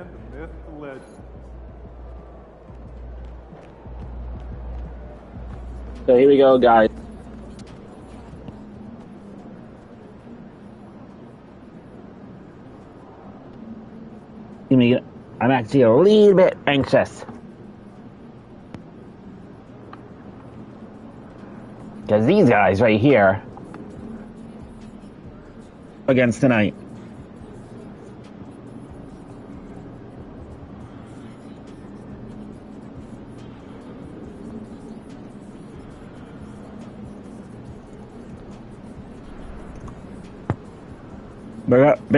man, the myth, the legend. So here we go, guys. I'm actually a little bit anxious. Because these guys right here against tonight.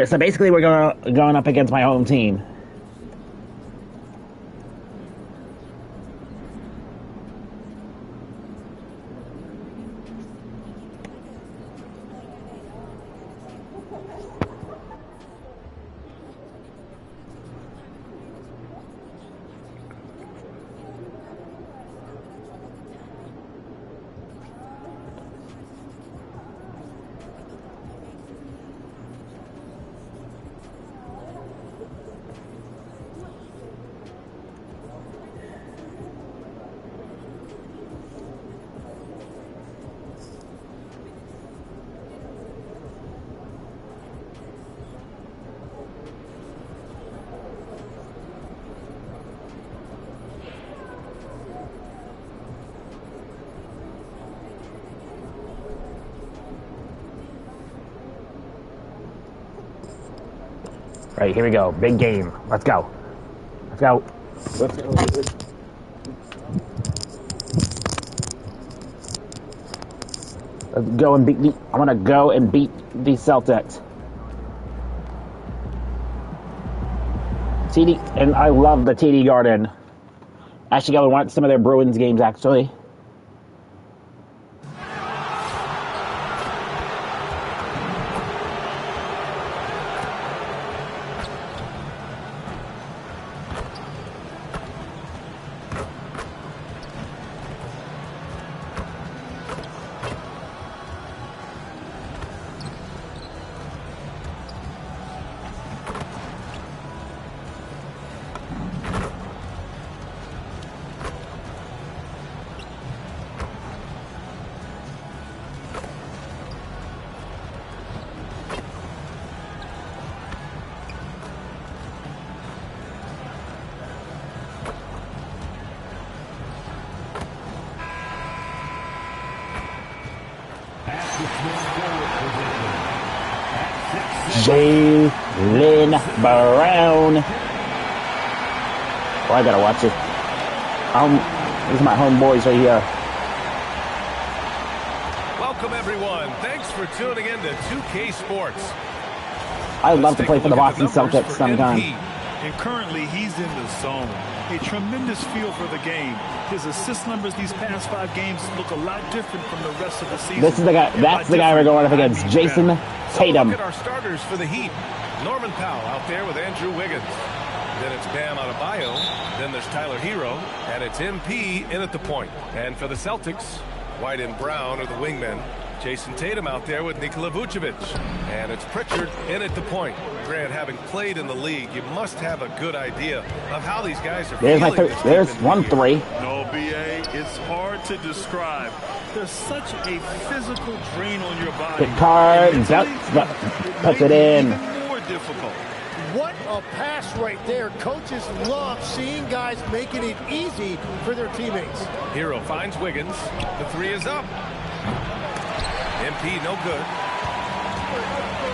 So basically we're going up against my home team. Right, here we go. Big game. Let's go. Let's go. Let's go. Let's go and beat the... I want to go and beat the Celtics. TD... And I love the TD Garden. Actually, I want some of their Bruins games, actually. Jaylen Brown. Oh, I gotta watch it. These are my homeboys right here. Welcome, everyone. Thanks for tuning in to 2K Sports. I love to play for the Boston Celtics sometimes. And currently, he's in the zone. A tremendous feel for the game. His assist numbers these past 5 games look a lot different from the rest of the season. This is the guy. That's the guy we're going up against, Jason Tatum. Look at our starters for the Heat. Norman Powell out there with Andrew Wiggins. Then it's Bam Adebayo. Then there's Tyler Hero. And it's MP in at the point. And for the Celtics, White and Brown are the wingmen. Jason Tatum out there with Nikola Vucevic. And it's Pritchard in at the point. Grant, having played in the league, you must have a good idea of how these guys are feeling. There's 1-3. No, BA, it's hard to describe. There's such a physical drain on your body. Good card. Puts it in. Even more difficult. What a pass right there. Coaches love seeing guys making it easy for their teammates. Hero finds Wiggins. The 3 is up. MP no good.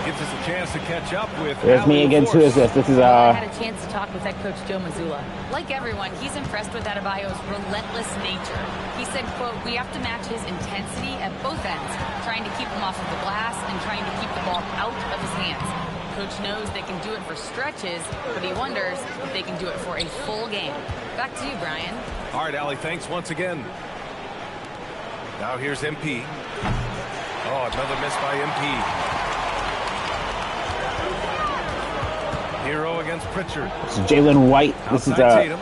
Gives us a chance to catch up with. There's me against. Who is this? This is I had a chance to talk with head coach Joe Mazzulla. Like everyone, he's impressed with Adebayo's relentless nature. He said, quote, "We have to match his intensity at both ends, trying to keep him off of the glass and trying to keep the ball out of his hands. Coach knows they can do it for stretches, but he wonders if they can do it for a full game." Back to you, Brian. All right, Allie, thanks once again. Now here's MP. Oh, another miss by MP. Hero against Pritchard. This is Jalen White. This is Tatum.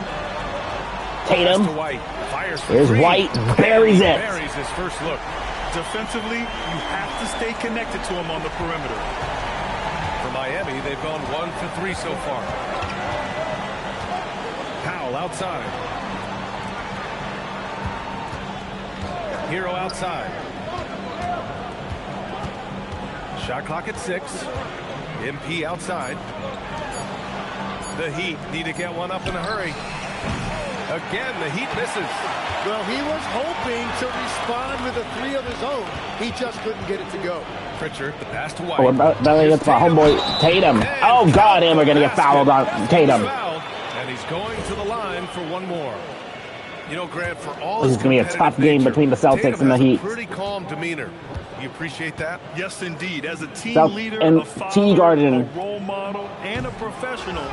White. Fires for Here's 3. White. Buries it. Buries his first look. Defensively, you have to stay connected to him on the perimeter. For Miami, they've gone 1 for 3 so far. Powell outside. Hero outside. Shot clock at 6. MP outside. The Heat need to get one up in a hurry. Again, the Heat misses. Well, he was hoping to respond with a 3 of his own. He just couldn't get it to go. Pritchard, the pass to White. Oh, belly against my homeboy Tatum. Oh, God, and we're going to get fouled on Tatum. And he's going to the line for one more. You know, Grant, for all this is going to be a tough game between the Celtics and the Heat. Pretty calm demeanor. You appreciate that? Yes, indeed. As a team leader, and a father, a Garden. role model, and a professional,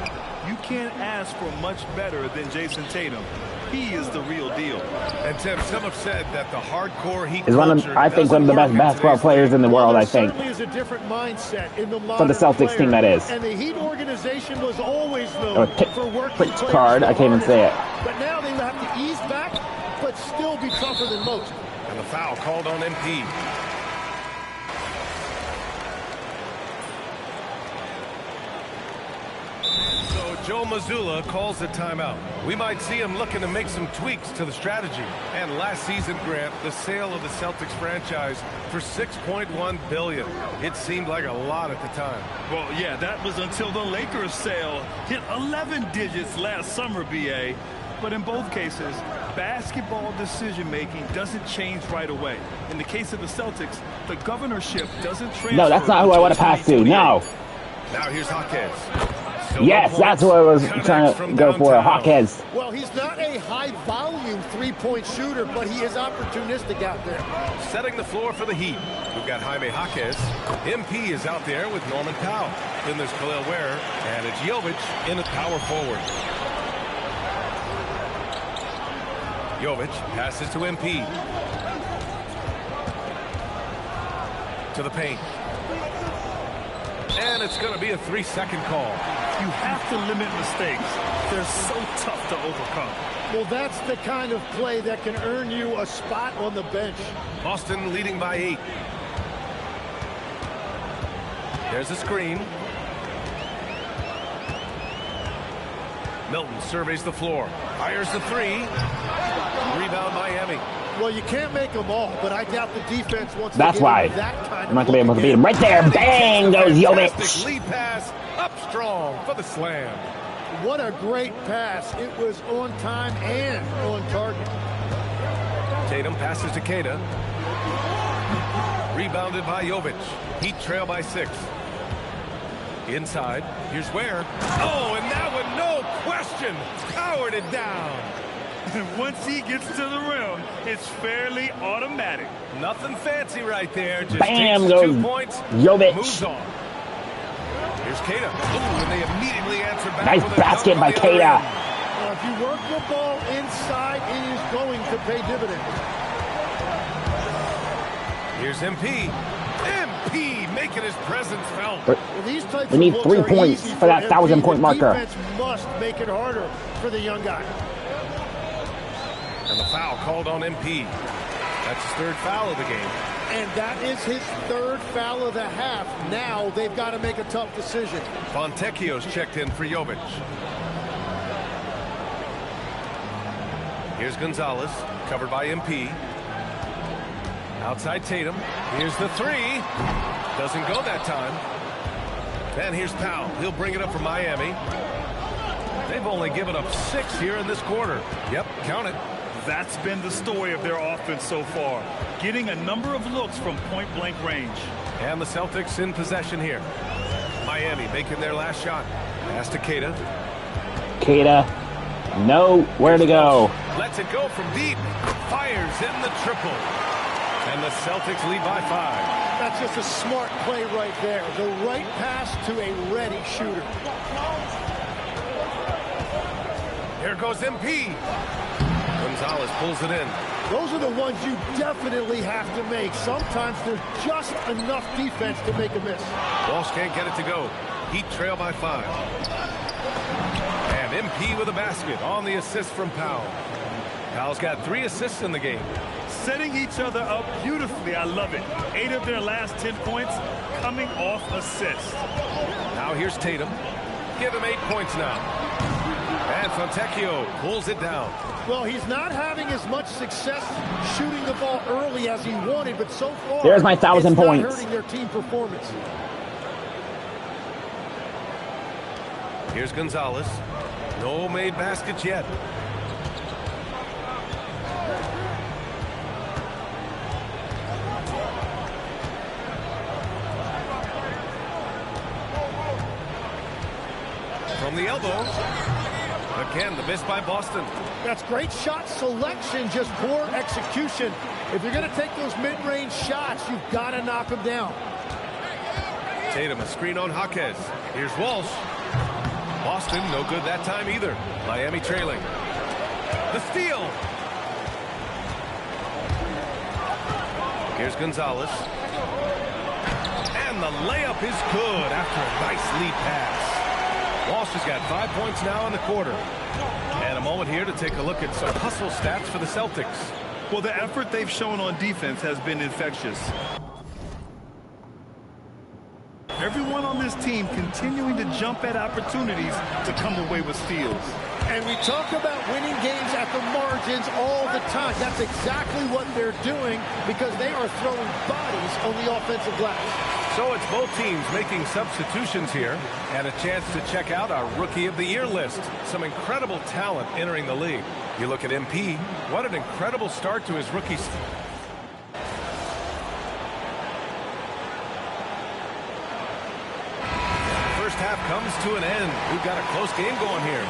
you can't ask for much better than Jason Tatum. He is the real deal. And Tim, some have said that the hardcore Heat is one of, I think, one of the best basketball players in the world. I think is a different mindset in the for the Celtics team, that is. And the Heat organization was always known for working card. I can't even say it. But now they have to ease back, but still be tougher than most. And the foul called on MP. Joe Mazzulla calls a timeout. We might see him looking to make some tweaks to the strategy. And last season, Grant, the sale of the Celtics franchise for $6.1 billion. It seemed like a lot at the time. Well, yeah, that was until the Lakers sale hit 11 digits last summer, BA. But in both cases, basketball decision-making doesn't change right away. In the case of the Celtics, the governorship doesn't transfer. No, that's not who I want to pass to. No. Now here's Hawkins. Yes, that's what I was trying to go for. Hawkins. Well, he's not a high-volume three-point shooter, but he is opportunistic out there. Setting the floor for the Heat. We've got Jaime Jaquez. MP is out there with Norman Powell. Then there's Khalil Ware, and it's Jovic in the power forward. Jovic passes to MP. To the paint. And it's going to be a 3-second call. You have to limit mistakes. They're so tough to overcome. Well, that's the kind of play that can earn you a spot on the bench. Boston leading by 8. There's a screen. Milton surveys the floor. Fires the 3. Rebound Miami. Well, you can't make them all, but I doubt the defense wants to. That's why I'm not going to be able to beat him. Right there, bang goes Jovic. Lead pass up strong for the slam. What a great pass. It was on time and on target. Tatum passes to Queta. Rebounded by Jovic. Heat trail by 6. Inside. Here's Ware. Oh, and that one, no question, powered it down. And once he gets to the rim, it's fairly automatic. Nothing fancy right there. Just bam takes goes 2 points. Jovic. Moves on. Here's Queta. Ooh, and they immediately answer back. Nice basket by Queta. If you work the ball inside, it is going to pay dividends. Here's MP. MP making his presence felt. Well, these types we need of 3 points for that 1,000-point marker. Defense must make it harder for the young guy. And the foul called on MP. That's his 3rd foul of the game. And that is his 3rd foul of the half. Now they've got to make a tough decision. Fontecchio's checked in for Jovic. Here's Gonzalez, covered by MP. Outside Tatum. Here's the 3. Doesn't go that time. And here's Powell. He'll bring it up for Miami. They've only given up 6 here in this quarter. Yep, count it. That's been the story of their offense so far. Getting a number of looks from point-blank range. And the Celtics in possession here. Miami making their last shot. Pass to Queta. Queta. No, where to go? Lets it go from deep. Fires in the triple. And the Celtics lead by 5. That's just a smart play right there. The right pass to a ready shooter. Here goes MP. Gonzalez pulls it in. Those are the ones you definitely have to make. Sometimes there's just enough defense to make a miss. Walsh can't get it to go. Heat trail by 5. And MP with a basket on the assist from Powell. Powell's got 3 assists in the game. Setting each other up beautifully. I love it. 8 of their last 10 points coming off assists. Now here's Tatum. Give him 8 points now. And Fontecchio pulls it down. Well, he's not having as much success shooting the ball early as he wanted, but so far, there's my 1,000 it's not points. hurting their team performance. Here's Gonzalez. No made baskets yet. From the elbow. Again, the miss by Boston. That's great shot selection, just poor execution. If you're going to take those mid-range shots, you've got to knock them down. Tatum, a screen on Jaquez. Here's Walsh. Boston, no good that time either. Miami trailing. The steal. Here's Gonzalez. And the layup is good after a nice lead pass. Walsh has got 5 points now in the quarter. And a moment here to take a look at some hustle stats for the Celtics. Well, the effort they've shown on defense has been infectious. Everyone on this team continuing to jump at opportunities to come away with steals. And we talk about winning games at the margins all the time. That's exactly what they're doing because they are throwing bodies on the offensive glass. So it's both teams making substitutions here and a chance to check out our Rookie of the Year list. Some incredible talent entering the league. You look at MP, what an incredible start to his rookie season. First half comes to an end. We've got a close game going here.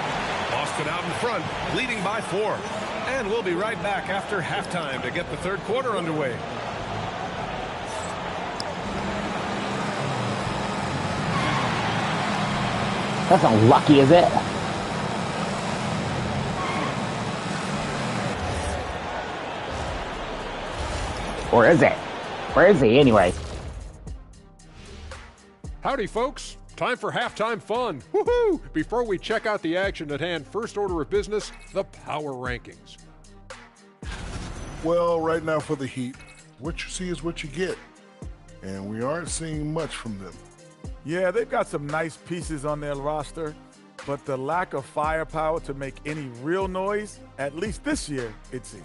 Boston out in front, leading by 4. And we'll be right back after halftime to get the third quarter underway. That's not lucky, is it? Or is it? Where is he anyway? Howdy, folks. Time for halftime fun. Woohoo! Before we check out the action at hand, first order of business, the power rankings. Well, right now for the Heat, what you see is what you get. And we aren't seeing much from them. Yeah, they've got some nice pieces on their roster, but the lack of firepower to make any real noise, at least this year, it seems.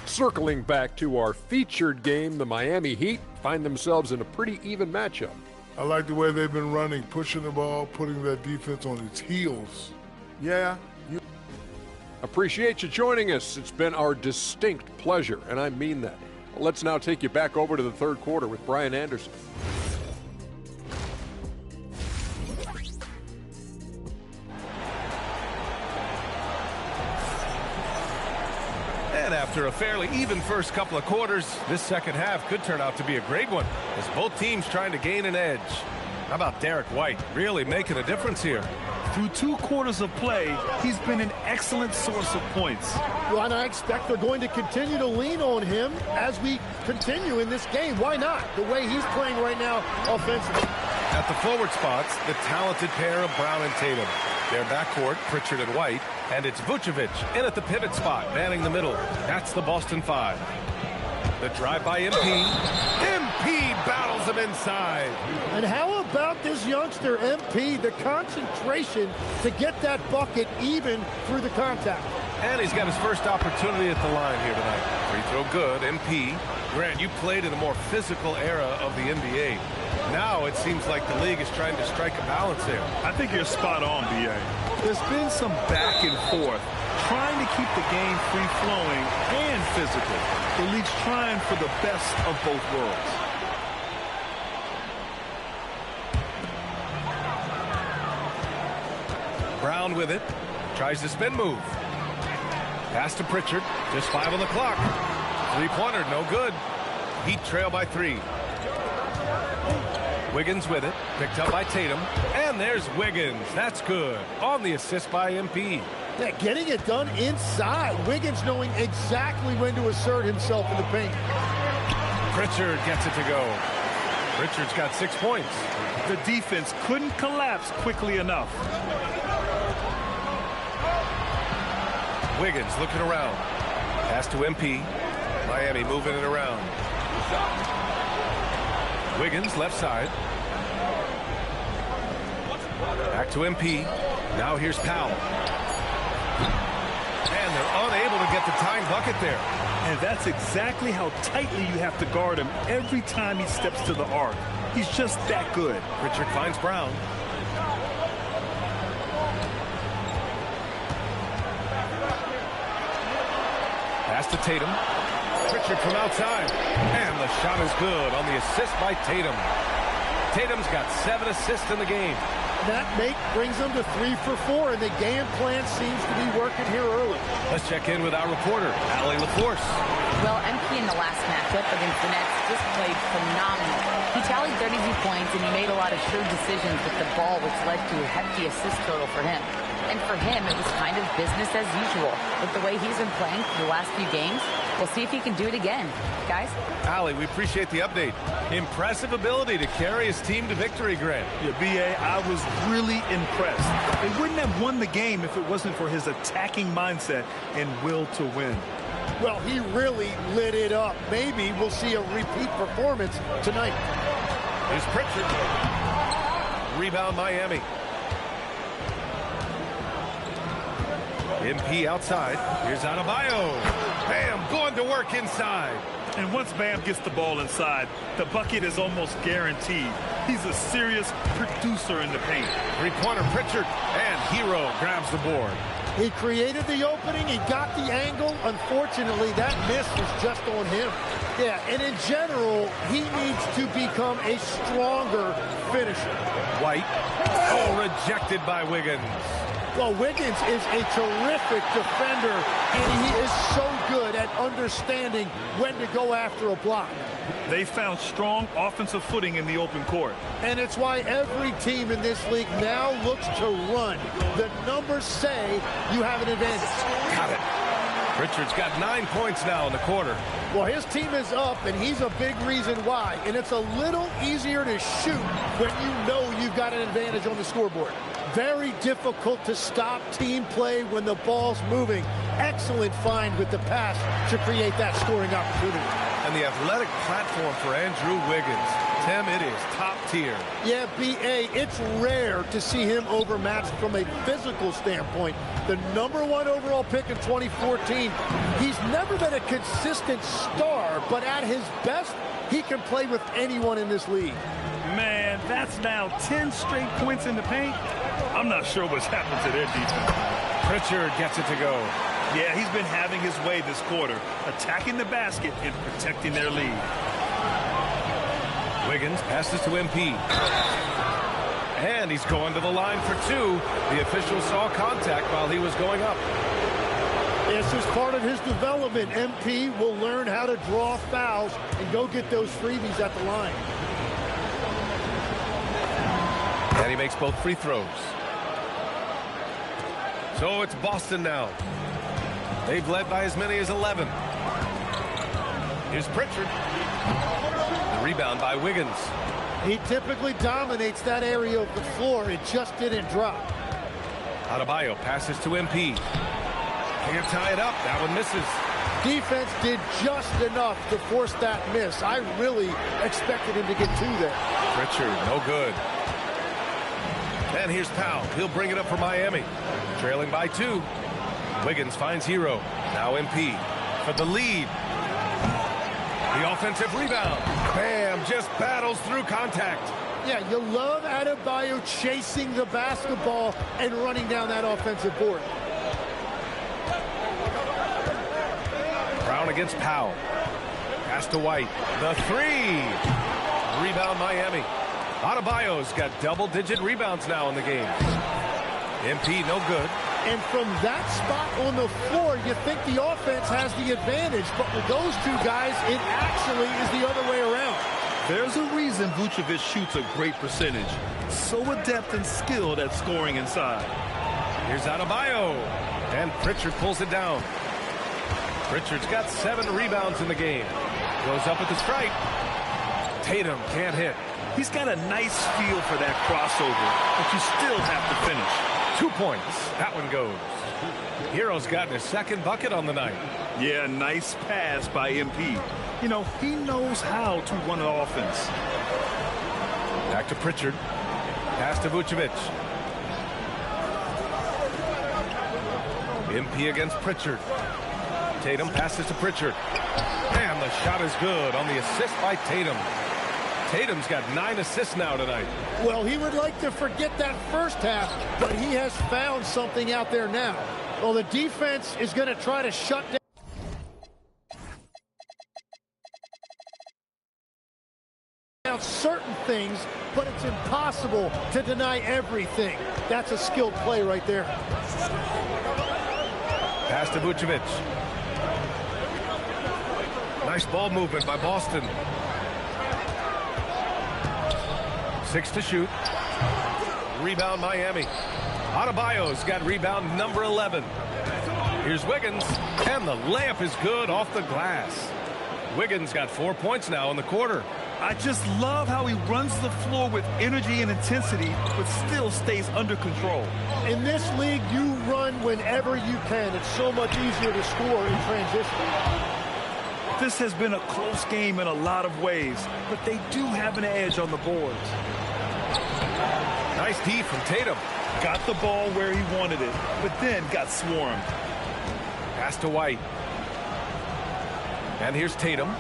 Circling back to our featured game, the Miami Heat find themselves in a pretty even matchup. I like the way they've been running, pushing the ball, putting that defense on its heels. Yeah, Appreciate you joining us. It's been our distinct pleasure, and I mean that. Let's now take you back over to the third quarter with Brian Anderson. And after a fairly even first couple of quarters, this second half could turn out to be a great one as both teams trying to gain an edge. How about Derek White really making a difference here? Through 2 quarters of play, he's been an excellent source of points. Well, and I expect they're going to continue to lean on him as we continue in this game. Why not? The way he's playing right now offensively. At the forward spots, the talented pair of Brown and Tatum. Their backcourt, Pritchard and White, and it's Vucevic in at the pivot spot, manning the middle. That's the Boston 5. The drive by MP. MP battles him inside. And how about this youngster, MP, the concentration to get that bucket even through the contact. And he's got his first opportunity at the line here tonight. Free throw good, MP. Grant, you played in a more physical era of the NBA. Now it seems like the league is trying to strike a balance there. I think you're spot on, B.A. There's been some back and forth, trying to keep the game free-flowing and physical. The league's trying for the best of both worlds. Brown with it. Tries the spin move. Pass to Pritchard. Just 5 on the clock. Three-pointer, no good. Heat trail by 3. Wiggins with it. Picked up by Tatum. And there's Wiggins. That's good. On the assist by MP. Yeah, getting it done inside. Wiggins knowing exactly when to assert himself in the paint. Pritchard gets it to go. Pritchard's got 6 points. The defense couldn't collapse quickly enough. Wiggins looking around. Pass to MP. Miami moving it around. Wiggins left side. Back to MP. Now here's Powell. And they're unable to get the tying bucket there. And that's exactly how tightly you have to guard him every time he steps to the arc. He's just that good. Pritchard finds Brown. Pass to Tatum. Pritchard from outside. And the shot is good on the assist by Tatum. Tatum's got 7 assists in the game. That make brings them to 3 for 4, and the game plan seems to be working here early. Let's check in with our reporter, Allie LaForce. Well, MP in the last matchup against the Nets just played phenomenal. He tallied 32 points, and he made a lot of shrewd decisions with the ball, which led to a hefty assist total for him. And for him, it was kind of business as usual. With the way he's been playing for the last few games, we'll see if he can do it again. Guys? Allie, we appreciate the update. Impressive ability to carry his team to victory, Grant. Yeah, B.A., I was really impressed. They wouldn't have won the game if it wasn't for his attacking mindset and will to win. Well, he really lit it up. Maybe we'll see a repeat performance tonight. Here's Pritchard. Rebound Miami. MP outside. Here's Adebayo. Bam, going to work inside. And once Bam gets the ball inside, the bucket is almost guaranteed. He's a serious producer in the paint. Three-pointer Pritchard, and Hero grabs the board. He created the opening. He got the angle. Unfortunately, that miss was just on him. Yeah, and in general, he needs to become a stronger finisher. White. Oh, rejected by Wiggins. Well, Wiggins is a terrific defender, and he is so good at understanding when to go after a block. They found strong offensive footing in the open court. And it's why every team in this league now looks to run. The numbers say you have an advantage. Got it. Pritchard's got 9 points now in the quarter. Well, his team is up, and he's a big reason why. And it's a little easier to shoot when you know you've got an advantage on the scoreboard. Very difficult to stop team play when the ball's moving. Excellent find with the pass to create that scoring opportunity. And the athletic platform for Andrew Wiggins. Tim, it is top tier. Yeah, B.A., it's rare to see him overmatched from a physical standpoint. The #1 overall pick in 2014. He's never been a consistent star, but at his best, he can play with anyone in this league. Man, that's now 10 straight points in the paint. I'm not sure what's happened to their defense. Pritchard gets it to go. Yeah, he's been having his way this quarter, attacking the basket and protecting their lead. Wiggins passes to MP. And he's going to the line for 2. The official saw contact while he was going up. This is part of his development. MP will learn how to draw fouls and go get those freebies at the line. And he makes both free throws. So it's Boston now. They've led by as many as 11. Here's Pritchard. The rebound by Wiggins. He typically dominates that area of the floor. It just didn't drop. Adebayo passes to MP. Can't tie it up. That one misses. Defense did just enough to force that miss. I really expected him to get 2 there. Pritchard, no good. And here's Powell. He'll bring it up for Miami. Trailing by 2. Wiggins finds Hero. Now MP for the lead. The offensive rebound. Bam, just battles through contact. Yeah, you love Adebayo chasing the basketball and running down that offensive board. Brown against Powell. Pass to White. The 3. Rebound Miami. Adebayo's got double-digit rebounds now in the game. MP no good. And from that spot on the floor, you think the offense has the advantage. But with those 2 guys, it actually is the other way around. There's a reason Vucevic shoots a great percentage. So adept and skilled at scoring inside. Here's Adebayo. And Pritchard pulls it down. Pritchard's got 7 rebounds in the game. Goes up with the strike. Tatum can't hit. He's got a nice feel for that crossover, but you still have to finish. 2 points. That one goes. Hero's gotten his 2nd bucket on the night. Yeah, nice pass by MP. You know, he knows how to run an offense. Back to Pritchard. Pass to Vucevic. MP against Pritchard. Tatum passes to Pritchard. And the shot is good on the assist by Tatum. Tatum's got 9 assists now tonight. Well, he would like to forget that first half, but he has found something out there now. Well, the defense is going to try to shut down certain things, but it's impossible to deny everything. That's a skilled play right there. Pass to Vucevic. Nice ball movement by Boston. 6 to shoot. Rebound Miami. Adebayo's got rebound number 11. Here's Wiggins, and the layup is good off the glass. Wiggins got 4 points now in the quarter. I just love how he runs the floor with energy and intensity, but still stays under control. In this league, you run whenever you can. It's so much easier to score in transition. This has been a close game in a lot of ways, but they do have an edge on the boards. Nice D from Tatum. Got the ball where he wanted it, but then got swarmed. Pass to White. And here's Tatum.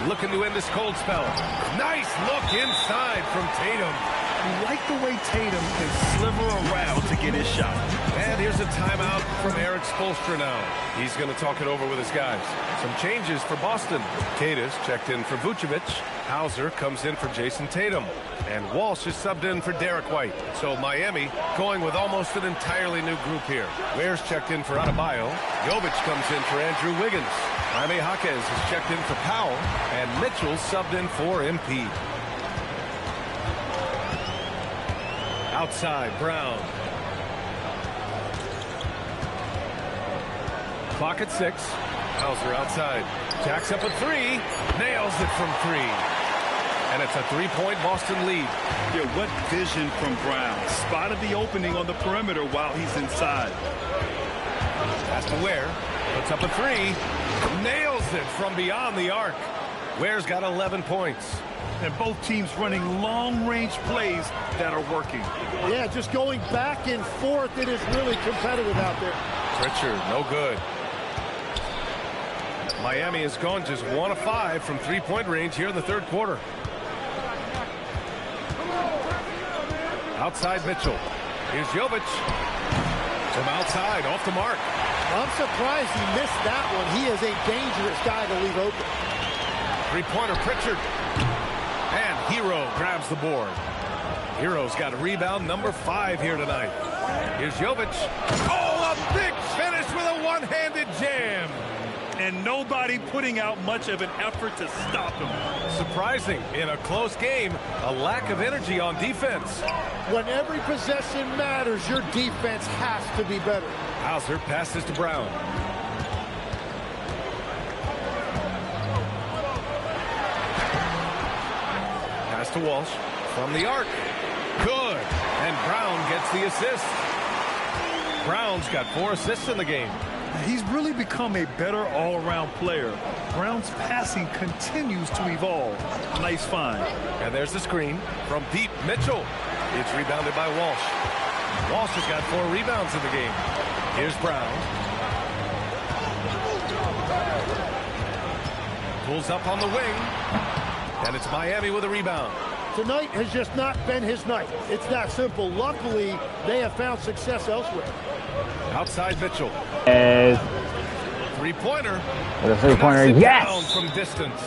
Looking to end this cold spell. Nice look inside from Tatum. I like the way Tatum can sliver around to get his shot. And here's a timeout from Eric Spoelstra now. He's going to talk it over with his guys. Some changes for Boston. Cadis checked in for Vucevic. Hauser comes in for Jason Tatum. And Walsh is subbed in for Derek White. So Miami going with almost an entirely new group here. Ware's checked in for Adebayo. Jovic comes in for Andrew Wiggins. Jaime Jaquez is checked in for Powell. And Mitchell subbed in for MP. Outside, Brown. Clock at 6. Hauser outside. Jacks up a 3. Nails it from 3. And it's a 3-point Boston lead. Yeah, what vision from Brown. Spotted the opening on the perimeter while he's inside. Pass to Ware. Puts up a 3. Nails it from beyond the arc. Ware's got 11 points. And both teams running long-range plays that are working. Yeah, just going back and forth. It is really competitive out there. Pritchard, no good. Miami has gone just 1 of 5 from 3-point range here in the third quarter. Outside Mitchell. Here's Jovic. From outside, off the mark. I'm surprised he missed that one. He is a dangerous guy to leave open. Three-pointer Pritchard. And Hero grabs the board. Hero's got a rebound number 5 here tonight. Here's Jovic. Oh, a big finish with a one-handed jam. And nobody putting out much of an effort to stop him. Surprising in a close game, a lack of energy on defense. When every possession matters, your defense has to be better. Hauser passes to Brown. Pass to Walsh from the arc. Good. And Brown gets the assist. Brown's got 4 assists in the game. He's really become a better all-around player. Brown's passing continues to evolve. Nice find. And there's the screen from deep. Mitchell. It's rebounded by Walsh. Walsh has got 4 rebounds in the game. Here's Brown. Pulls up on the wing. And it's Miami with a rebound. Tonight has just not been his night. It's that simple. Luckily, they have found success elsewhere. Outside Mitchell. Three-pointer. With a three-pointer, yes! Down from distance.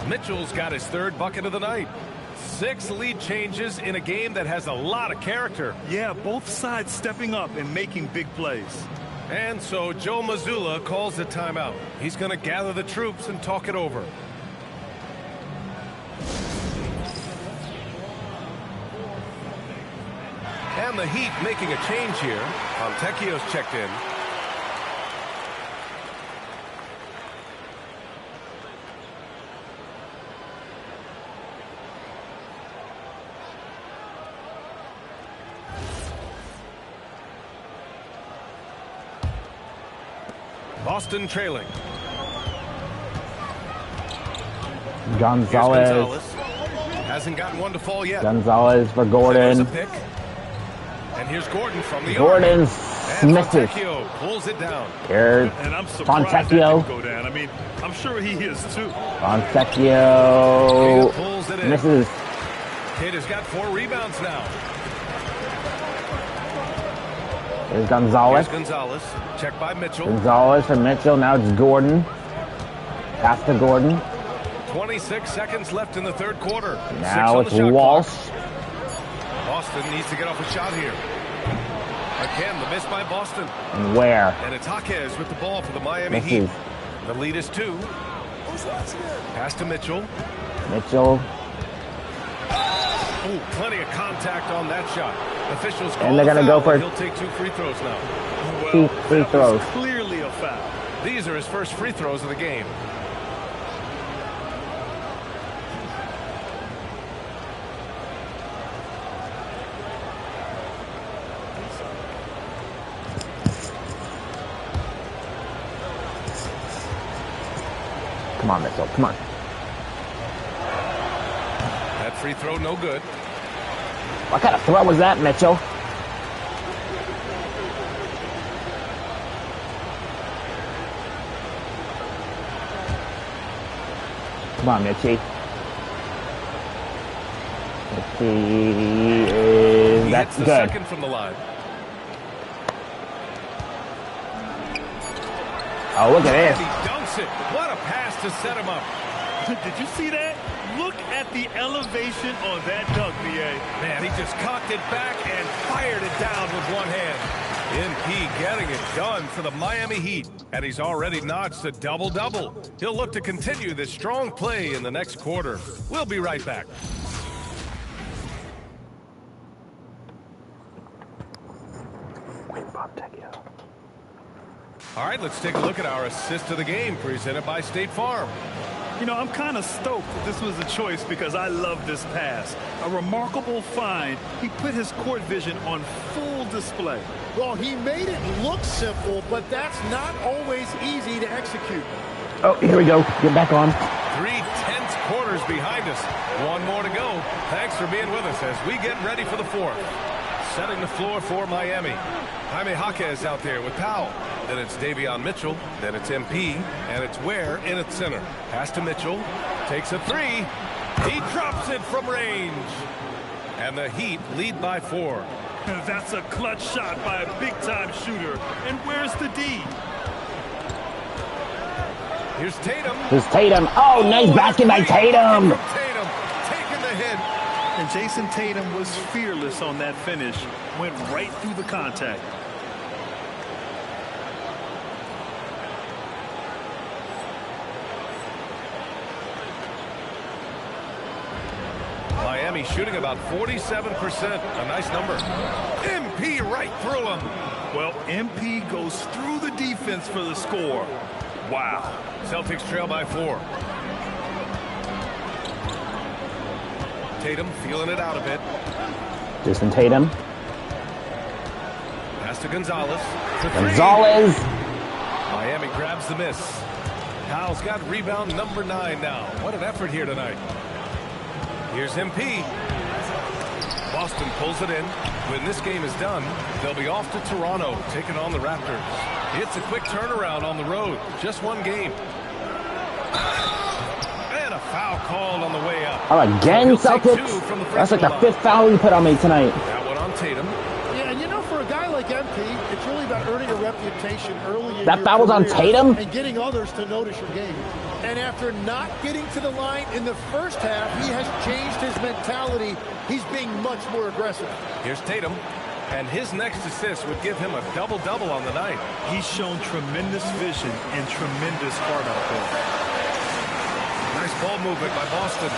Mitchell's got his 3rd bucket of the night. 6 lead changes in a game that has a lot of character. Yeah, both sides stepping up and making big plays. And so Joe Mazzulla calls a timeout. He's going to gather the troops and talk it over. And the Heat making a change here. Fontecchio's checked in. Boston trailing. Gonzalez. Hasn't gotten one to fall yet. Gonzalez for Gordon. There's a pick. And here's Gordon from the Gordon misses. misses. Pulls it down. Here's And I'm surprised that Fontecchio. didn't go down. I mean, I'm sure he is too. Fontecchio Pulls it in. misses. Kid has got 4 rebounds now. Here's Gonzalez. Here's Gonzalez. Checked by Mitchell. Gonzalez for Mitchell. Now it's Gordon. Pass to Gordon. 26 seconds left in the third quarter. Now 6 it's on the shot Walsh. clock. Boston needs to get off a shot here. Again, the miss by Boston. And where? And it's Jaquez with the ball for the Miami Heat. Misses. The lead is 2. Pass to Mitchell. Mitchell. Oh, plenty of contact on that shot. Officials call And they're going to go for He'll take 2 free throws now. two free That throws. was clearly a foul. These are his first free throws of the game. Come on, Mitchell. Come on. That free throw no good. What kind of throw was that, Mitchell? Come on, Mitchie. Mitchie is... He That's hits the good. second from the line. Oh, look at And this. he dunks it. What a pass to set him up. Did you see that? Look at the elevation on that dunk, B.A. Man, he just cocked it back and fired it down with one hand. MP getting it done for the Miami Heat. And he's already notched a double-double. He'll look to continue this strong play in the next quarter. We'll be right back. All right, let's take a look at our assist of the game presented by State Farm. You know, I'm kind of stoked that this was a choice because I love this pass. A remarkable find. He put his court vision on full display. Well, he made it look simple, but that's not always easy to execute. Oh, here we go. Get back on. 3 tense quarters behind us. 1 more to go. Thanks for being with us as we get ready for the 4th. Setting the floor for Miami. Jaime Jaquez out there with Powell. Then it's Davion Mitchell. Then it's MP. And it's Ware in at center. Pass to Mitchell. Takes a 3. He drops it from range. And the Heat lead by 4. That's a clutch shot by a big-time shooter. And where's the D? Here's Tatum. Here's Tatum. Oh, nice basket by Tatum. From Tatum. Taking the hit. And Jason Tatum was fearless on that finish. Went right through the contact. Miami shooting about 47%. A nice number. MP right through him. Well, MP goes through the defense for the score. Wow. Celtics trail by 4. Tatum feeling it out a bit. Jason Tatum. Pass to Gonzalez. For 3. Gonzalez. Miami grabs the miss. Powell's got rebound number 9 now. What an effort here tonight. Here's MP. Boston pulls it in. When this game is done, they'll be off to Toronto, taking on the Raptors. It's a quick turnaround on the road. Just 1 game. And a foul called on the way up. Oh, again, He'll take 2 Celtics? from the free That's like throw the line. 5th foul you put on me tonight. That one on Tatum. Yeah, and you know, for a guy like MP, it's really about earning a reputation early in That your foul was on career Tatum? and getting others to notice your game. And after not getting to the line in the first half, he has changed his mentality. He's being much more aggressive. Here's Tatum. And his next assist would give him a double-double on the night. He's shown tremendous vision and tremendous heart out there. Nice ball movement by Boston.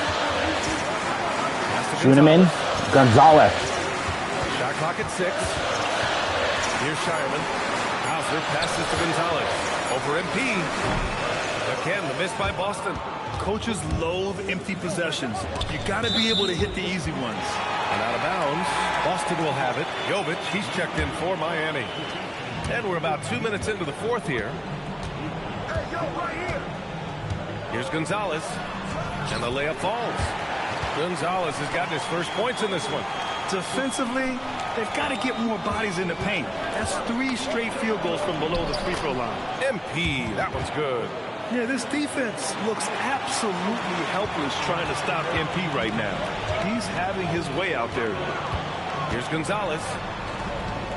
Pass to Shoot him in. Gonzalez. Gonzalez. Shot clock at 6. Here's Shireman. Hauser passes to Gonzalez. Over MP. Again, the miss by Boston. Coaches loathe empty possessions. You got to be able to hit the easy ones. And out of bounds, Boston will have it. Jovic, he's checked in for Miami. And we're about 2 minutes into the 4th here. Here's Gonzalez. And the layup falls. Gonzalez has gotten his first points in this one. Defensively, they've got to get more bodies in the paint. That's 3 straight field goals from below the free throw line. MP, that one's good. Yeah, this defense looks absolutely helpless trying to stop MP right now. He's having his way out there. Here's Gonzalez.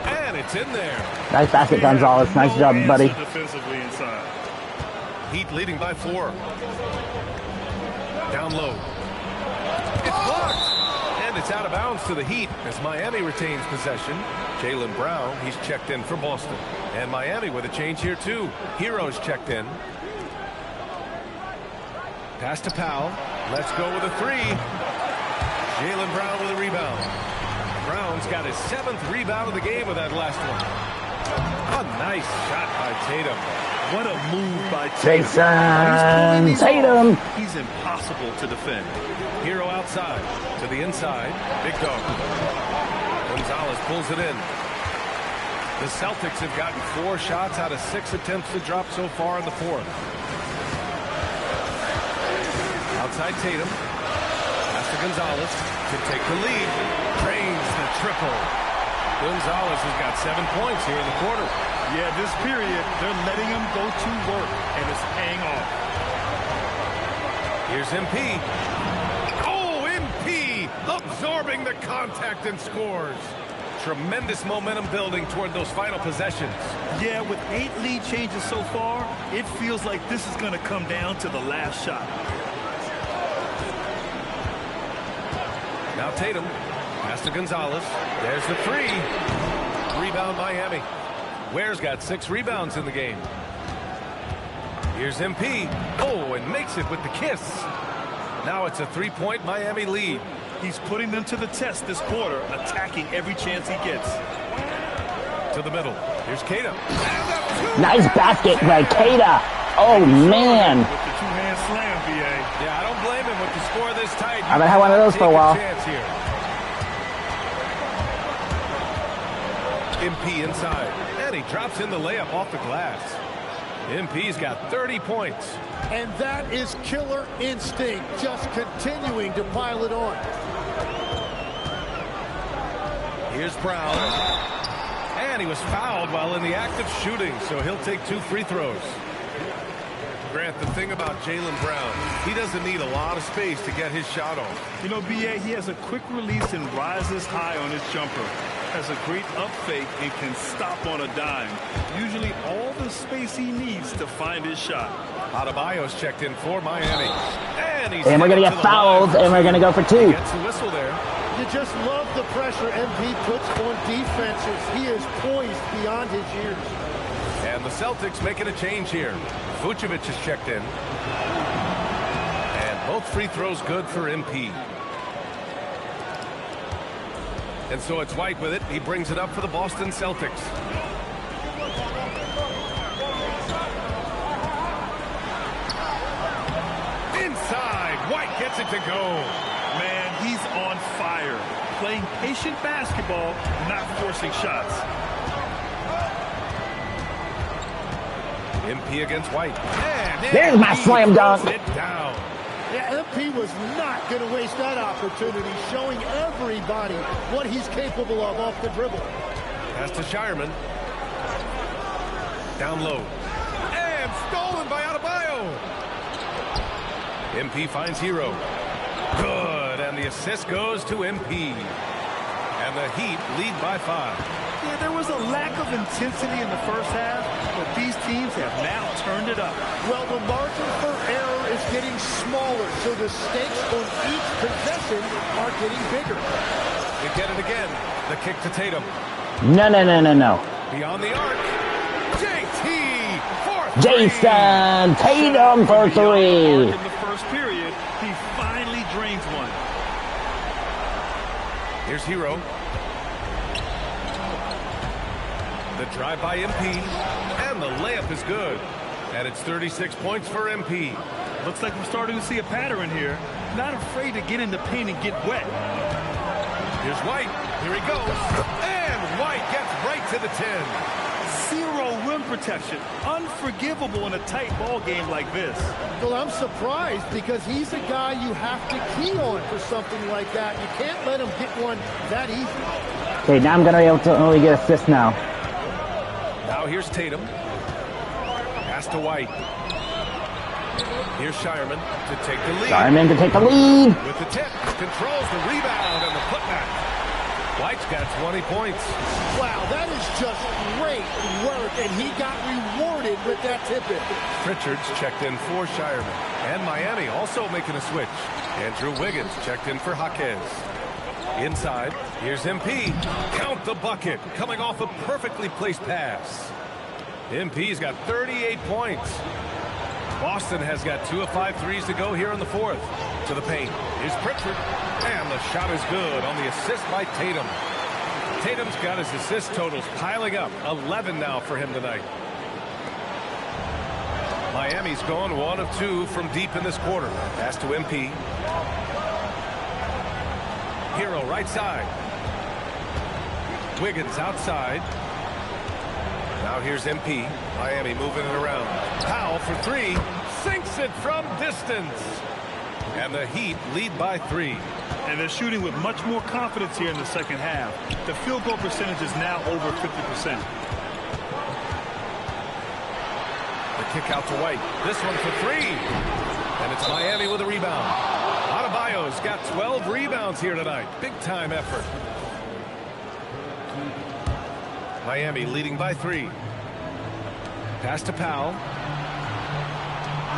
And it's in there. Nice basket, Gonzalez. Nice job, buddy. Defensively inside. Heat leading by 4. Down low. It's blocked. And it's out of bounds to the Heat as Miami retains possession. Jaylen Brown, he's checked in for Boston. And Miami with a change here too. Hero's checked in. Pass to Powell. Let's go with a 3. Jaylen Brown with a rebound. Brown's got his 7th rebound of the game with that last one. A nice shot by Tatum. What a move by Tatum. Jason Tatum. He's impossible to defend. Hero outside to the inside. Big dog. Gonzalez pulls it in. The Celtics have gotten 4 shots out of 6 attempts to drop so far in the 4th. Outside Tatum. Pass to Gonzalez to take the lead. Drains the triple. Gonzalez has got 7 points here in the quarter. Yeah, this period, they're letting him go to work, and it's paying off. Here's MP. Oh, MP absorbing the contact and scores. Tremendous momentum building toward those final possessions. Yeah, with 8 lead changes so far, it feels like this is going to come down to the last shot. Now Tatum. Pass to Gonzalez. There's the 3. Rebound Miami. Ware's got 6 rebounds in the game. Here's MP. Oh, and makes it with the kiss. Now it's a 3-point Miami lead. He's putting them to the test this quarter, attacking every chance he gets. To the middle. Here's Kata. Nice basket by Kata. Oh, man. With the 2-hand slam, BA. Yeah, I don't blame him with the score this tight. I haven't had one of those for a while. MP inside. And he drops in the layup off the glass. MP's got 30 points. And that is killer instinct, just continuing to pile it on. Here's Brown. And he was fouled while in the act of shooting, so he'll take 2 free throws. Grant, the thing about Jaylen Brown, he doesn't need a lot of space to get his shot off. You know, BA, he has a quick release and rises high on his jumper. Has a great up fake and can stop on a dime. Usually all the space he needs to find his shot. Adebayo's checked in for Miami. And we're going to get fouled, and we're going to go for 2. He gets the whistle there. You just love the pressure MP puts on defenses. He is poised beyond his years. And the Celtics making a change here. Vucevic is checked in. And both free throws good for MP. And so it's White with it. He brings it up for the Boston Celtics. Inside. White gets it to go. Man, he's on fire. Playing patient basketball, not forcing shots. MP against White. And there's my slam dunk. It down. Yeah, MP was not going to waste that opportunity, showing everybody what he's capable of off the dribble. Pass to Shireman. Down low. And stolen by Adebayo. MP finds Hero. Good. And the assist goes to MP. And the Heat lead by 5. Yeah, there was a lack of intensity in the first half, but these teams have now turned it up. Well, the margin for error is getting smaller, so the stakes on each possession are getting bigger. They get it again. The kick to Tatum. No. Beyond the arc. JT for 3. Jason Tatum for 3. In the first period, he finally drains one. Here's Hero. The drive by MP, and the layup is good. And it's 36 points for MP. Looks like we're starting to see a pattern here. Not afraid to get in the paint and get wet. Here's White. Here he goes. And White gets right to the 10. Zero rim protection. Unforgivable in a tight ball game like this. Well, I'm surprised because he's a guy you have to key on for something like that. You can't let him get one that easy. Okay, now I'm going to be able to only get assists now. Now here's Tatum. Pass to White. Here's Shireman to take the lead. Shireman to take the lead. With the tip, controls the rebound and the putback. White's got 20 points. Wow, that is just great work, and he got rewarded with that tip-in. Pritchard's checked in for Shireman. And Miami also making a switch. Andrew Wiggins checked in for Jaquez. Inside, here's MP. Count the bucket, coming off a perfectly placed pass. MP's got 38 points. Boston has got 2 of 5 threes to go here in the fourth. To the paint. Here's Pritchard. And the shot is good on the assist by Tatum. Tatum's got his assist totals piling up. 11 now for him tonight. Miami's gone 1 of 2 from deep in this quarter. Pass to MP. Hero right side. Wiggins outside. Now here's MP. Miami moving it around. Powell for 3. Sinks it from distance. And the Heat lead by 3. And they're shooting with much more confidence here in the second half. The field goal percentage is now over 50%. The kick out to White. This one for 3. And it's Miami with a rebound. Adebayo's got 12 rebounds here tonight. Big time effort. Miami leading by 3. Pass to Powell.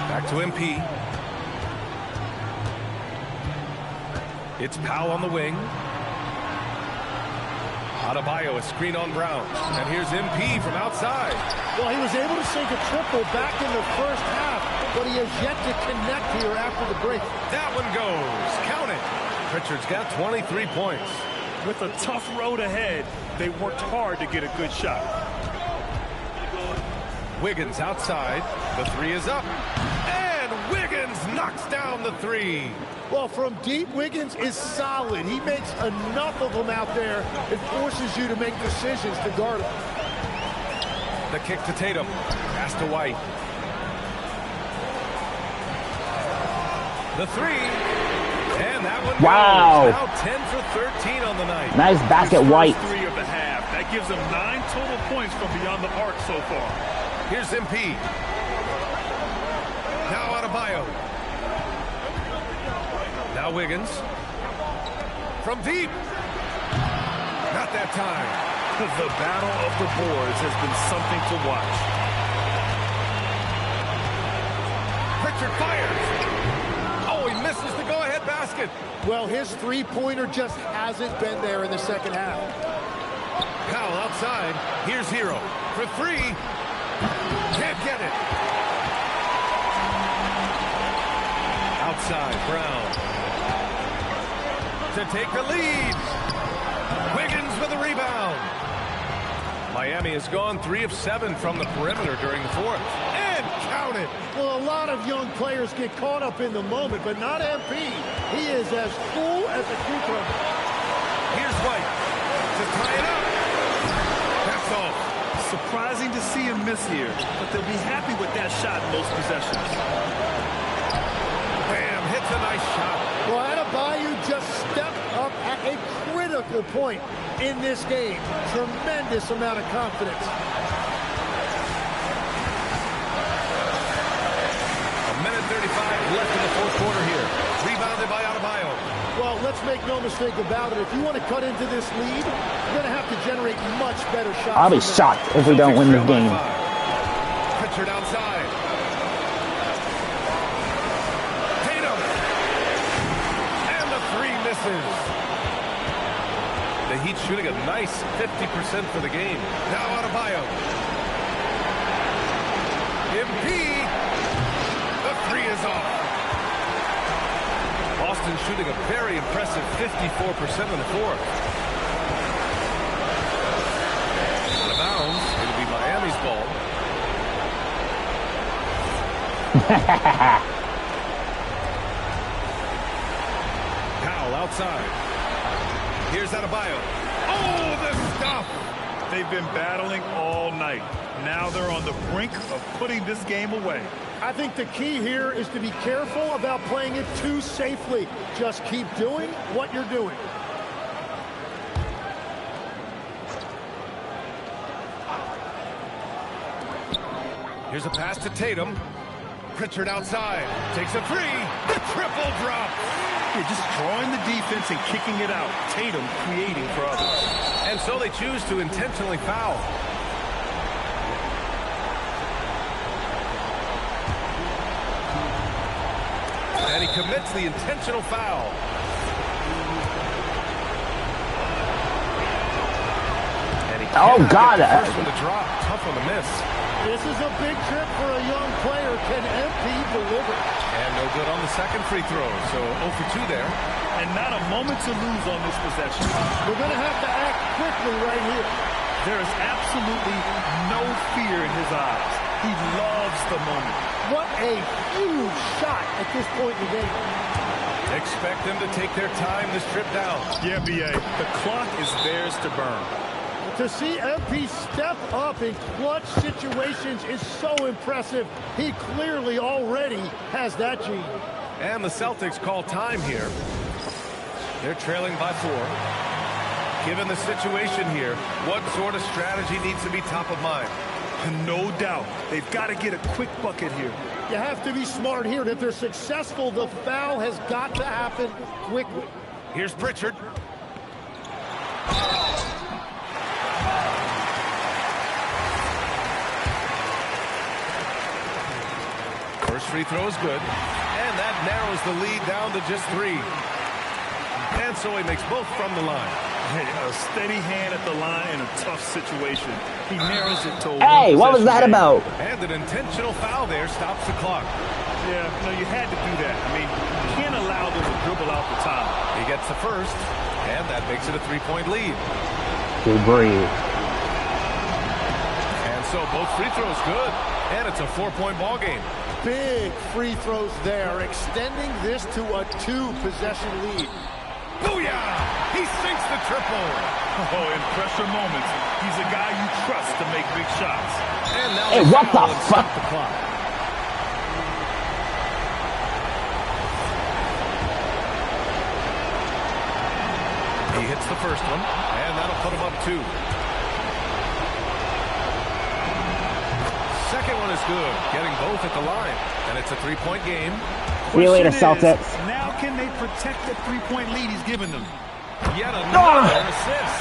Back to MP. It's Powell on the wing. Adebayo, a screen on Brown. And here's MP from outside. Well, he was able to sink a triple back in the first half, but he has yet to connect here after the break. That one goes. Count it. Pritchard's got 23 points. With a tough road ahead, they worked hard to get a good shot. Wiggins outside. The 3 is up. And Wiggins knocks down the 3. Well, from deep, Wiggins is solid. He makes enough of them out there. It forces you to make decisions to guard him. The kick to Tatum. Pass to White. The 3. And that one wow. goes. Now 10 for 13 on the night. Nice basket, White. 3 of the half. That gives them 9 total points from beyond the arc so far. Here's MP. Now Adebayo. Now Wiggins. From deep. Not that time. The battle of the boards has been something to watch. Pritchard fires. Oh, he misses the go-ahead basket. Well, his three-pointer just hasn't been there in the second half. Powell outside. Here's Hero for 3. Can't get it. Outside, Brown. To take the lead. Wiggins with a rebound. Miami has gone 3 of 7 from the perimeter during the fourth. And count it. Well, a lot of young players get caught up in the moment, but not MP. He is as cool as a cucumber. Here's White to tie it up. That's all. Surprising to see him miss here, but they'll be happy with that shot in most possessions. Bam, hits a nice shot. Well, Adebayo just stepped up at a critical point in this game. Tremendous amount of confidence. A minute 35 left in the fourth quarter here. Rebounded by Adebayo. Well, let's make no mistake about it. If you want to cut into this lead, you're going to have to generate much better shots. I'll be shocked if we don't win this game. Pritchard outside. Tatum. And the 3 misses. The Heat shooting a nice 50% for the game. Now Adebayo. MP. The 3 is off. Boston shooting a very impressive 54% in the fourth. Out of bounds. It'll be Miami's ball. Powell outside. Here's Adebayo. Oh, the stuff! They've been battling all night. Now they're on the brink of putting this game away. I think the key here is to be careful about playing it too safely. Just keep doing what you're doing. Here's a pass to Tatum. Pritchard outside. Takes a three. The triple drop. You're just drawing the defense and kicking it out. Tatum creating for others. And so they choose to intentionally foul. And he commits the intentional foul. And he God. First one to drop. Tough one to miss. This is a big trip for a young player. Can MP deliver? And no good on the second free throw. So 0 for 2 there. And not a moment to lose on this possession. We're going to have to act quickly right here. There is absolutely no fear in his eyes. He loves the moment. What a huge shot at this point in the game. Expect them to take their time this trip down. Yeah, B.A. The clock is theirs to burn. To see MP step up in clutch situations is so impressive. He clearly already has that gene. And the Celtics call time here. They're trailing by 4. Given the situation here, what sort of strategy needs to be top of mind? No doubt. They've got to get a quick bucket here. You have to be smart here. If they're successful, the foul has got to happen quickly. Here's Pritchard. First free throw is good. And that narrows the lead down to just 3. And so he makes both from the line. Hey, a steady hand at the line in a tough situation. He narrows it to Hey, what was that about? And an intentional foul there stops the clock. Yeah, no, you had to do that. I mean, you can't allow them to dribble out the time. He gets the first, and that makes it a 3-point lead. Good breathe. And so both free throws good, and it's a 4-point ball game. Big free throws there, extending this to a 2-possession lead. Booyah! He sinks the triple. Oh, in pressure moments, he's a guy you trust to make big shots. And now Hey, what the fuck? The clock. He hits the first one, and that'll put him up 2. Second one is good, getting both at the line, and it's a 3-point game. See you later, Celtics. Now can they protect the 3-point lead he's given them? Yet another assist.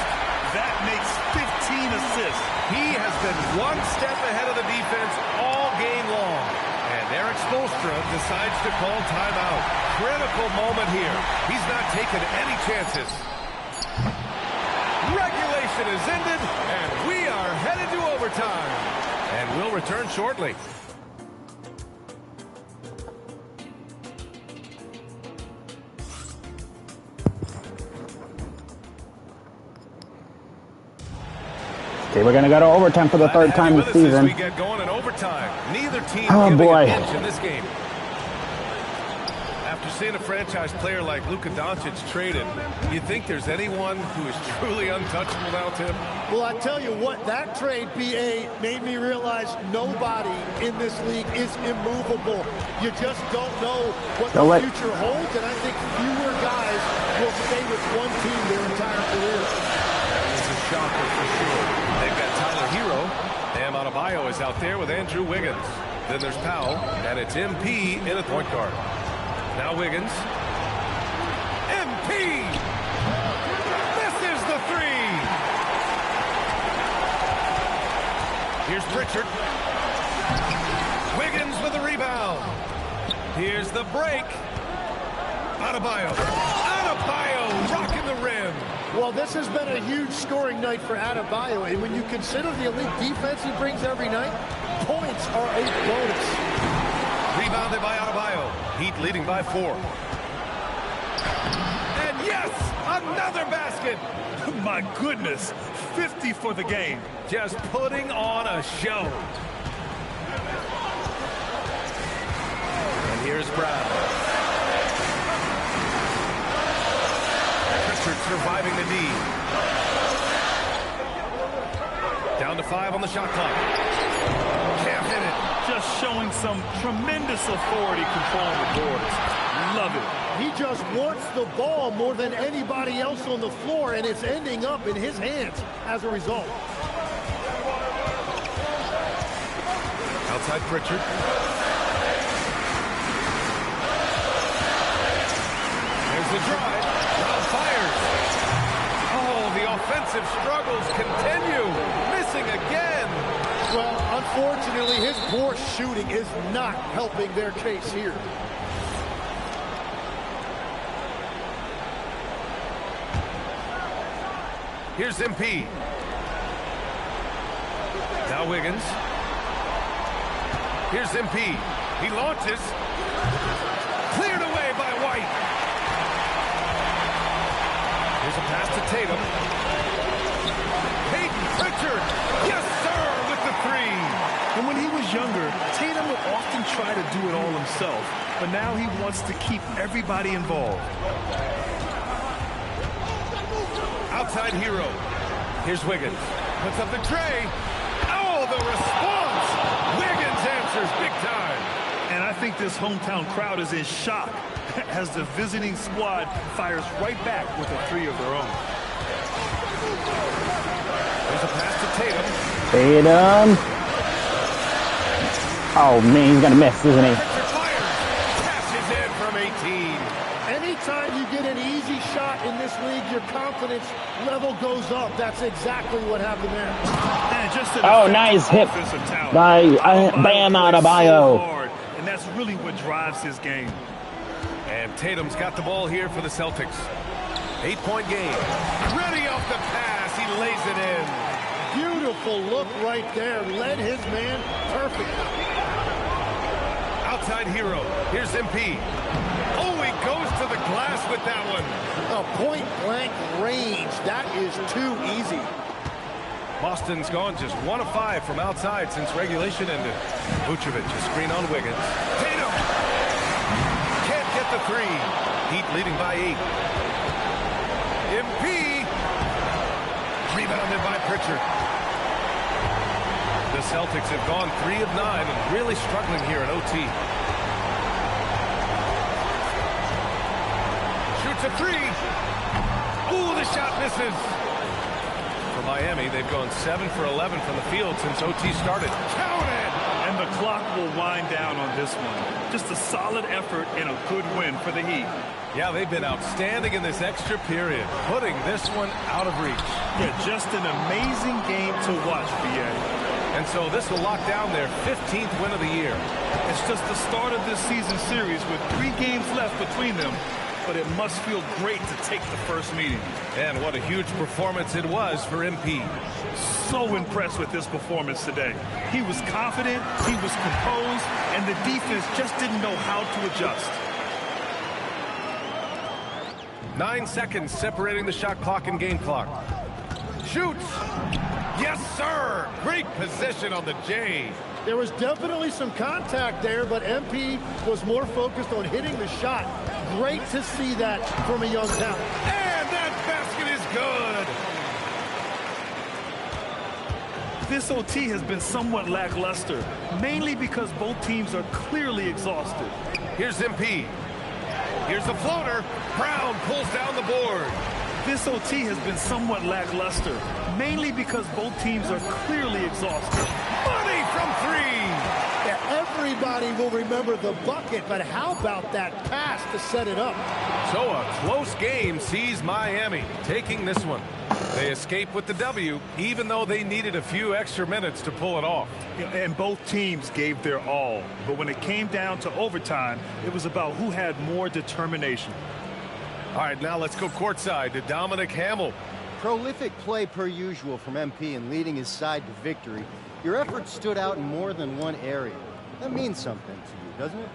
That makes 15 assists. He has been one step ahead of the defense all game long. And Eric Spoelstra decides to call timeout. Critical moment here. He's not taking any chances. Regulation is ended, and we are headed to overtime. And we'll return shortly. Okay, we're going to go to overtime for the third time this season. We get going in overtime. Neither team Oh, boy. an inch in this game. After seeing a franchise player like Luka Doncic traded, you think there's anyone who is truly untouchable now, Tim? Well, I tell you what, that trade, BA, made me realize nobody in this league is immovable. You just don't know what the future holds, and I think fewer guys will stay with one team their entire career. It's a shocker for sure. They've got Tyler Hero. Bam Adebayo is out there with Andrew Wiggins. Then there's Powell, and it's MP in at point guard. Now Wiggins. MP! Misses the 3! Here's Pritchard. Wiggins with the rebound. Here's the break. Adebayo. Adebayo rocking the rim. Well, this has been a huge scoring night for Adebayo, and when you consider the elite defense he brings every night, points are a bonus. Rebounded by Adebayo. Heat leading by 4. And yes, another basket. My goodness, 50 for the game. Just putting on a show. And here's Brown. Pritchard surviving the D. Down to 5 on the shot clock. Can't hit it. Just showing some tremendous authority controlling the boards. Love it. He just wants the ball more than anybody else on the floor, and it's ending up in his hands as a result. Outside Pritchard. There's the drive. Brown fires. Oh, the offensive struggles continue. Missing again. Well, unfortunately, his poor shooting is not helping their case here. Here's MP. Now Wiggins. Here's MP. He launches. Cleared away by White. Here's a pass to Tatum. Peyton Pritchard. Yes, sir, with the 3. And when he was younger, Tatum would often try to do it all himself. But now he wants to keep everybody involved. Outside Hero. Here's Wiggins. Puts up the tray. Oh, the response! Wiggins answers big time. And I think this hometown crowd is in shock as the visiting squad fires right back with a 3 of their own. There's a pass to Tatum. Tatum. Oh, man, he's going to miss, isn't he? Passes in from 18. Anytime you get an easy shot in this league, your confidence level goes up. That's exactly what happened there. And just nice hit by Bam Adebayo. And that's really what drives his game. And Tatum's got the ball here for the Celtics. 8-point game. Ready off the pass. He lays it in. Beautiful look right there. Led his man perfect. Outside Hero. Here's MP. Oh, he goes to the glass with that one. A point-blank range. That is too easy. Boston's gone just 1 of 5 from outside since regulation ended. Vucevic, a screen on Wiggins. Tatum can't get the 3. Heat leading by 8. MP rebounded by Pritchard. The Celtics have gone 3 of 9 and really struggling here in OT. Shoots a 3. Ooh, the shot misses. For Miami, they've gone 7 for 11 from the field since OT started. Counted! And the clock will wind down on this one. Just a solid effort and a good win for the Heat. Yeah, they've been outstanding in this extra period, putting this one out of reach. Yeah, just an amazing game to watch, BA. And so this will lock down their 15th win of the year. It's just the start of this season series with 3 games left between them, but it must feel great to take the first meeting. And what a huge performance it was for MP. So impressed with this performance today. He was confident, he was composed, and the defense just didn't know how to adjust. 9 seconds separating the shot clock and game clock. Shoots! Yes, sir! Great position on the J. There was definitely some contact there, but MP was more focused on hitting the shot. Great to see that from a young talent. And that basket is good! This OT has been somewhat lackluster, mainly because both teams are clearly exhausted. Here's MP. Here's the floater. Brown pulls down the board. This OT has been somewhat lackluster, mainly because both teams are clearly exhausted. Money from 3! Yeah, everybody will remember the bucket, but how about that pass to set it up? So a close game sees Miami taking this one. They escape with the W, even though they needed a few extra minutes to pull it off. And both teams gave their all, but when it came down to overtime, it was about who had more determination. All right, now let's go courtside to Dominic Hamill. Prolific play per usual from MP in leading his side to victory. Your efforts stood out in more than one area. That means something to you, doesn't it?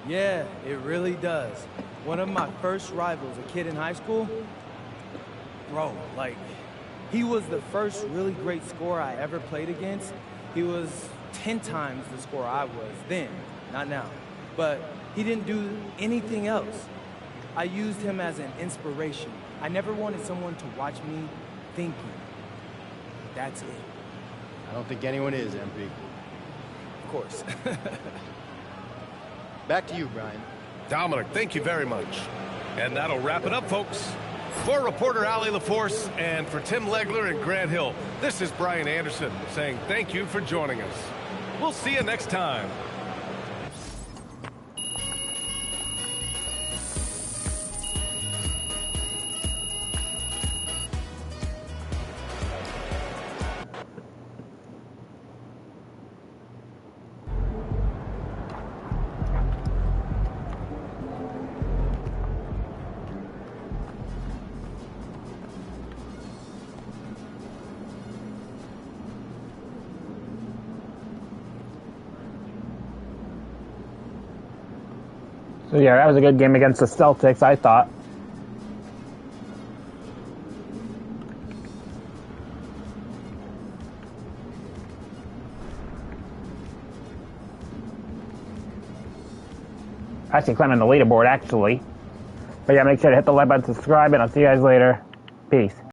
Yeah, it really does. One of my first rivals, a kid in high school, bro, like, he was the first really great scorer I ever played against. He was 10 times the scorer I was then, not now. But he didn't do anything else. I used him as an inspiration. I never wanted someone to watch me thinking. That's it. I don't think anyone is, MP. Of course. Back to you, Brian. Dominic, thank you very much. And that'll wrap it up, folks. For reporter Ali LaForce and for Tim Legler and Grant Hill, this is Brian Anderson saying thank you for joining us. We'll see you next time. So yeah, that was a good game against the Celtics, I thought. Actually climbing the leaderboard, actually. But yeah, make sure to hit the like button, subscribe, and I'll see you guys later. Peace.